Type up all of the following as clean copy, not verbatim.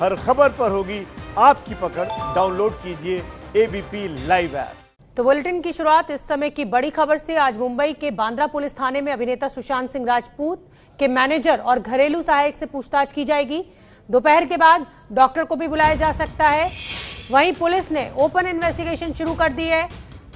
हर खबर पर होगी आपकी पकड़। डाउनलोड कीजिए एबीपी लाइव ऐप। तो बुलेटिन की शुरुआत इस समय की बड़ी खबर से। आज मुंबई के बांद्रा पुलिस थाने में अभिनेता सुशांत सिंह राजपूत के मैनेजर और घरेलू सहायक से पूछताछ की जाएगी। दोपहर के बाद डॉक्टर को भी बुलाया जा सकता है। वहीं पुलिस ने ओपन इन्वेस्टिगेशन शुरू कर दी है।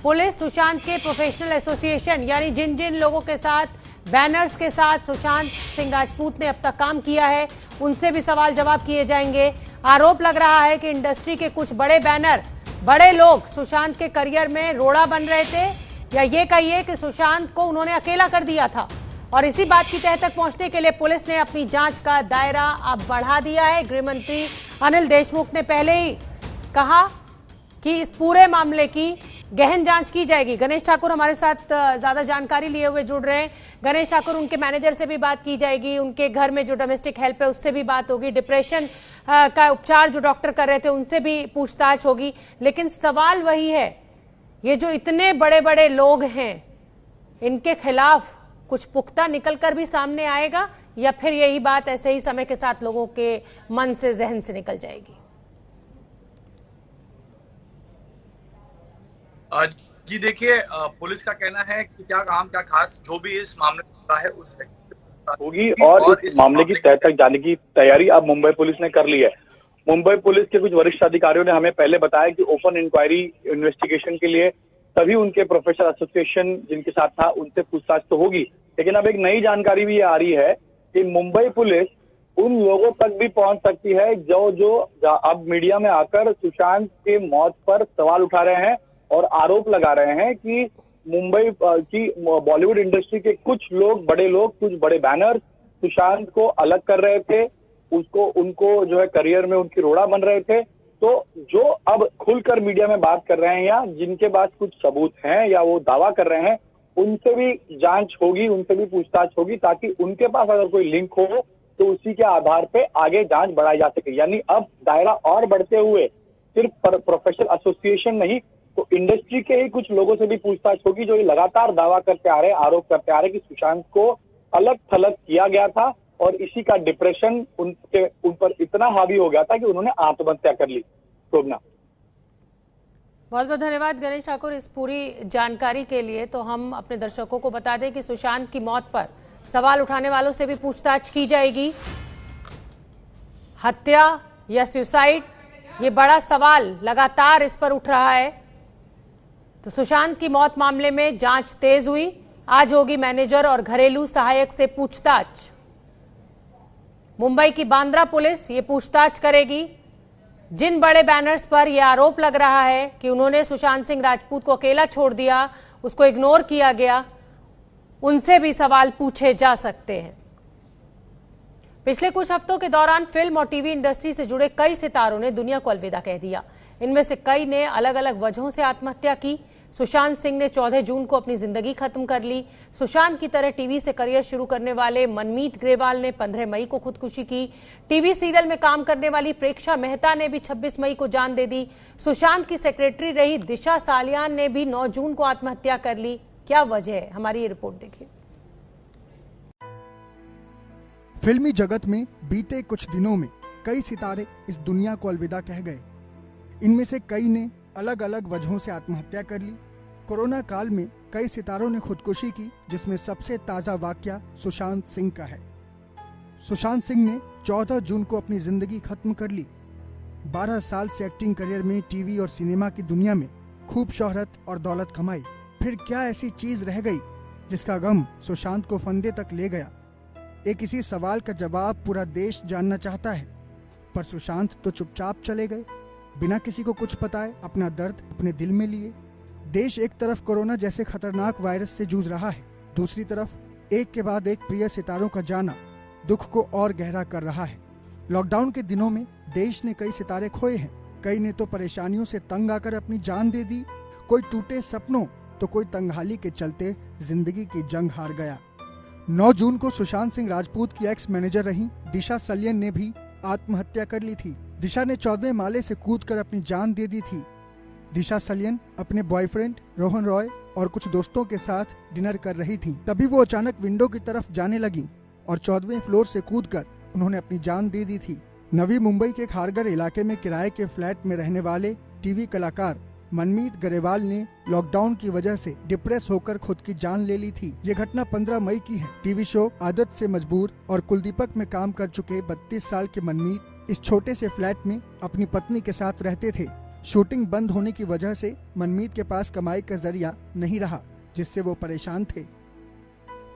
पुलिस सुशांत के प्रोफेशनल एसोसिएशन यानी जिन जिन लोगों के साथ बैनर्स के साथ सुशांत सिंह राजपूत ने अब तक काम किया है उनसे भी सवाल जवाब किए जाएंगे। आरोप लग रहा है कि इंडस्ट्री के कुछ बड़े बैनर, बड़े लोग सुशांत के करियर में रोड़ा बन रहे थे, या ये कहिए कि सुशांत को उन्होंने अकेला कर दिया था। और इसी बात की तह तक पहुंचने के लिए पुलिस ने अपनी जांच का दायरा अब बढ़ा दिया है। गृह मंत्री अनिल देशमुख ने पहले ही कहा कि इस पूरे मामले की गहन जांच की जाएगी। गणेश ठाकुर हमारे साथ ज्यादा जानकारी लिए हुए जुड़ रहे हैं। गणेश ठाकुर, उनके मैनेजर से भी बात की जाएगी, उनके घर में जो डोमेस्टिक हेल्प है उससे भी बात होगी, डिप्रेशन का उपचार जो डॉक्टर कर रहे थे उनसे भी पूछताछ होगी। लेकिन सवाल वही है, ये जो इतने बड़े बड़े लोग हैं इनके खिलाफ कुछ पुख्ता निकलकर भी सामने आएगा, या फिर यही बात ऐसे ही समय के साथ लोगों के मन से, जहन से निकल जाएगी? जी देखिए, पुलिस का कहना है कि क्या खास जो भी इस मामले में है उस होगी और इस मामले की तह तक जाने की तैयारी अब मुंबई पुलिस ने कर ली है। मुंबई पुलिस के कुछ वरिष्ठ अधिकारियों ने हमें पहले बताया कि ओपन इंक्वायरी इन्वेस्टिगेशन के लिए सभी उनके प्रोफेशनल एसोसिएशन जिनके साथ था उनसे पूछताछ तो होगी, लेकिन अब एक नई जानकारी भी आ रही है कि मुंबई पुलिस उन लोगों तक भी पहुंच सकती है जो अब मीडिया में आकर सुशांत के मौत पर सवाल उठा रहे हैं और आरोप लगा रहे हैं कि मुंबई की बॉलीवुड इंडस्ट्री के कुछ लोग, बड़े लोग, कुछ बड़े बैनर सुशांत को अलग कर रहे थे, उनको जो है करियर में उनकी रोड़ा बन रहे थे। तो जो अब खुलकर मीडिया में बात कर रहे हैं या जिनके पास कुछ सबूत हैं या वो दावा कर रहे हैं, उनसे भी जांच होगी, उनसे भी पूछताछ होगी, ताकि उनके पास अगर कोई लिंक हो तो उसी के आधार पे आगे जांच बढ़ाई जा सके। यानी अब दायरा और बढ़ते हुए सिर्फ प्रोफेशनल एसोसिएशन नहीं, तो इंडस्ट्री के ही कुछ लोगों से भी पूछताछ होगी जो ये लगातार दावा करते आ रहे हैं, आरोप करते आ रहे हैं कि सुशांत को अलग थलग किया गया था और इसी का डिप्रेशन उन पर इतना हावी हो गया था कि उन्होंने आत्महत्या कर ली। शोभना, बहुत बहुत धन्यवाद गणेश ठाकुर इस पूरी जानकारी के लिए। तो हम अपने दर्शकों को बता दें कि सुशांत की मौत पर सवाल उठाने वालों से भी पूछताछ की जाएगी। हत्या या सुसाइड, ये बड़ा सवाल लगातार इस पर उठ रहा है। तो सुशांत की मौत मामले में जांच तेज हुई। आज होगी मैनेजर और घरेलू सहायक से पूछताछ। मुंबई की बांद्रा पुलिस ये पूछताछ करेगी। जिन बड़े बैनर्स पर यह आरोप लग रहा है कि उन्होंने सुशांत सिंह राजपूत को अकेला छोड़ दिया, उसको इग्नोर किया गया, उनसे भी सवाल पूछे जा सकते हैं। पिछले कुछ हफ्तों के दौरान फिल्म और टीवी इंडस्ट्री से जुड़े कई सितारों ने दुनिया को अलविदा कह दिया। इनमें से कई ने अलग अलग वजहों से आत्महत्या की। सुशांत सिंह ने 14 जून को अपनी जिंदगी खत्म कर ली। सुशांत की तरह टीवी से करियर शुरू करने वाले मनमीत ग्रेवाल ने 15 मई को खुदकुशी की। टीवी सीरियल में काम करने वाली प्रेक्षा मेहता ने भी 26 मई को जान दे दी। सुशांत की सेक्रेटरी रही दिशा सालियान ने भी 9 जून को आत्महत्या कर ली। क्या वजह है, हमारी ये रिपोर्ट देखिए। फिल्मी जगत में बीते कुछ दिनों में कई सितारे इस दुनिया को अलविदा कह गए। इनमें से कई ने अलग अलग वजहों से आत्महत्या कर ली। कोरोना काल में कई सितारों ने खुदकुशी की, जिसमें सबसे ताजा वाकया सुशांत सिंह का है। सुशांत सिंह ने 14 जून को अपनी जिंदगी खत्म कर ली। 12 साल से एक्टिंग करियर में टीवी और सिनेमा की दुनिया में खूब शोहरत और दौलत कमाई। फिर क्या ऐसी चीज रह गई जिसका गम सुशांत को फंदे तक ले गया? एक इसी सवाल का जवाब पूरा देश जानना चाहता है, पर सुशांत तो चुपचाप चले गए, बिना किसी को कुछ बताए, अपना दर्द अपने दिल में लिए। देश एक तरफ कोरोना जैसे खतरनाक वायरस से जूझ रहा है, दूसरी तरफ एक के बाद एक प्रिय सितारों का जाना दुख को और गहरा कर रहा है। लॉकडाउन के दिनों में देश ने कई सितारे खोए हैं। कई ने तो परेशानियों से तंग आकर अपनी जान दे दी। कोई टूटे सपनों तो कोई तंगहाली के चलते जिंदगी की जंग हार गया। 9 जून को सुशांत सिंह राजपूत की एक्स मैनेजर रही दिशा सालियान ने भी आत्महत्या कर ली थी। दिशा ने 14वें माले से कूदकर अपनी जान दे दी थी। दिशा सालियान अपने बॉयफ्रेंड रोहन रॉय और कुछ दोस्तों के साथ डिनर कर रही थी। तभी वो अचानक विंडो की तरफ जाने लगी और 14वें फ्लोर से कूदकर उन्होंने अपनी जान दे दी थी। नवी मुंबई के खारगर इलाके में किराए के फ्लैट में रहने वाले टीवी कलाकार मनमीत गरेवाल ने लॉकडाउन की वजह से डिप्रेस होकर खुद की जान ले ली थी। ये घटना 15 मई की है। टीवी शो आदत से मजबूर और कुलदीपक में काम कर चुके 32 साल के मनमीत इस छोटे से फ्लैट में अपनी पत्नी के साथ रहते थे। शूटिंग बंद होने की वजह से मनमीत के पास कमाई का जरिया नहीं रहा, जिससे वो परेशान थे।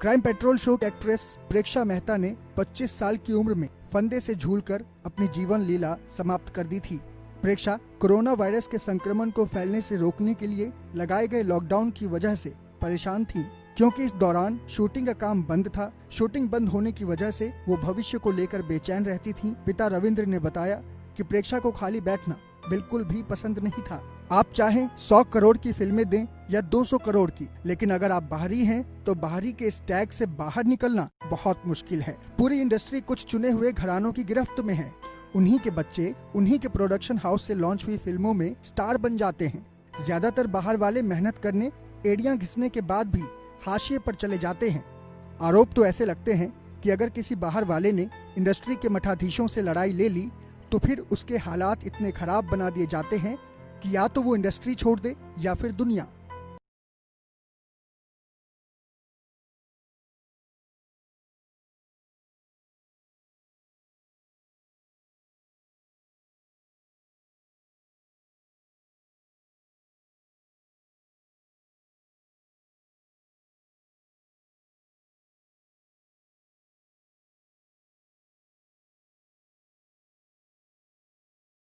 क्राइम पेट्रोल शो की एक्ट्रेस प्रेक्षा मेहता ने 25 साल की उम्र में फंदे से झूलकर अपनी जीवन लीला समाप्त कर दी थी। प्रेक्षा कोरोना वायरस के संक्रमण को फैलने से रोकने के लिए लगाए गए लॉकडाउन की वजह से परेशान थी, क्योंकि इस दौरान शूटिंग का काम बंद था। शूटिंग बंद होने की वजह से वो भविष्य को लेकर बेचैन रहती थी। पिता रविंद्र ने बताया कि प्रेक्षा को खाली बैठना बिल्कुल भी पसंद नहीं था। आप चाहें 100 करोड़ की फिल्में दें या 200 करोड़ की, लेकिन अगर आप बाहरी हैं तो बाहरी के इस टैग से बाहर निकलना बहुत मुश्किल है। पूरी इंडस्ट्री कुछ चुने हुए घरानों की गिरफ्त में है। उन्हीं के बच्चे उन्हीं के प्रोडक्शन हाउस से लॉन्च हुई फिल्मों में स्टार बन जाते हैं। ज्यादातर बाहर वाले मेहनत करने, एड़ियां घिसने के बाद भी हाशिए पर चले जाते हैं। आरोप तो ऐसे लगते हैं कि अगर किसी बाहर वाले ने इंडस्ट्री के मठाधीशों से लड़ाई ले ली तो फिर उसके हालात इतने खराब बना दिए जाते हैं कि या तो वो इंडस्ट्री छोड़ दे या फिर दुनिया।